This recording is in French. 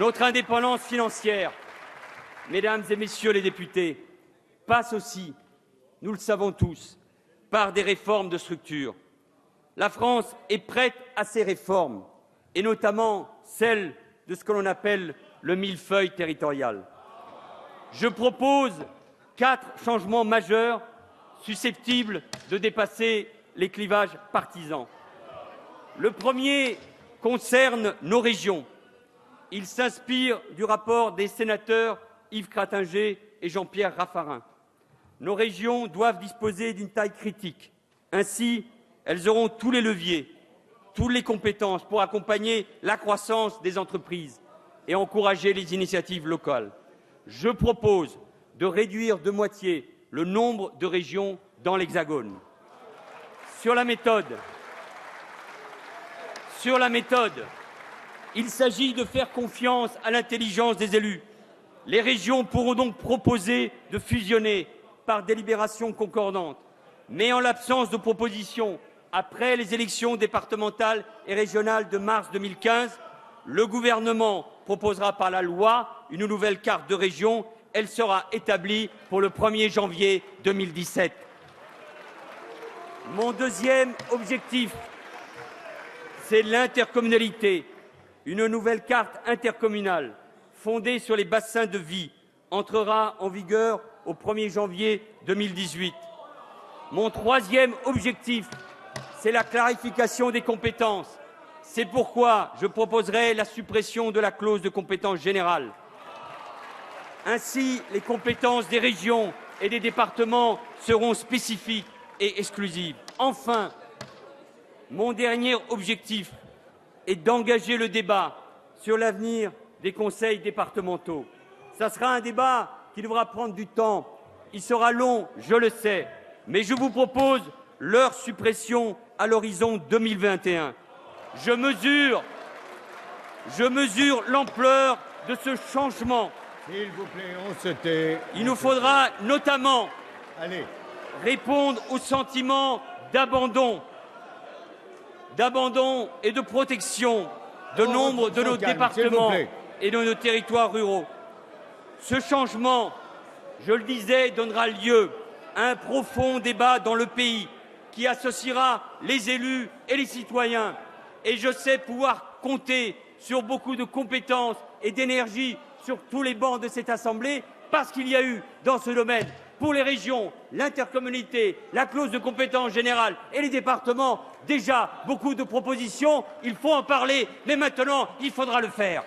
Notre indépendance financière, mesdames et messieurs les députés, passe aussi, nous le savons tous, par des réformes de structure. La France est prête à ces réformes, et notamment celle de ce que l'on appelle le millefeuille territorial. Je propose 4 changements majeurs susceptibles de dépasser les clivages partisans. Le premier concerne nos régions. Il s'inspire du rapport des sénateurs Yves Crattinger et Jean-Pierre Raffarin. Nos régions doivent disposer d'une taille critique. Ainsi, elles auront tous les leviers, toutes les compétences pour accompagner la croissance des entreprises et encourager les initiatives locales. Je propose de réduire de moitié le nombre de régions dans l'Hexagone. Sur la méthode, il s'agit de faire confiance à l'intelligence des élus. Les régions pourront donc proposer de fusionner par délibération concordante. Mais en l'absence de proposition, après les élections départementales et régionales de mars 2015, le gouvernement proposera par la loi une nouvelle carte de région. Elle sera établie pour le 1er janvier 2017. Mon deuxième objectif, c'est l'intercommunalité. Une nouvelle carte intercommunale fondée sur les bassins de vie entrera en vigueur au 1er janvier 2018. Mon troisième objectif, c'est la clarification des compétences. C'est pourquoi je proposerai la suppression de la clause de compétence générale. Ainsi, les compétences des régions et des départements seront spécifiques et exclusives. Enfin, mon dernier objectif est d'engager le débat sur l'avenir des conseils départementaux. Ça sera un débat qui devra prendre du temps. Il sera long, je le sais, mais je vous propose leur suppression à l'horizon 2021. Je mesure l'ampleur de ce changement. S'il vous plaît, on se tait. Il nous faudra notamment répondre au sentiment d'abandon et de protection de nombre de nos départements et de nos territoires ruraux. Ce changement, je le disais, donnera lieu à un profond débat dans le pays qui associera les élus et les citoyens. Et je sais pouvoir compter sur beaucoup de compétences et d'énergie sur tous les bancs de cette Assemblée, parce qu'il y a eu dans ce domaine, pour les régions, l'intercommunalité, la clause de compétence générale et les départements, déjà beaucoup de propositions. Il faut en parler, mais maintenant, il faudra le faire.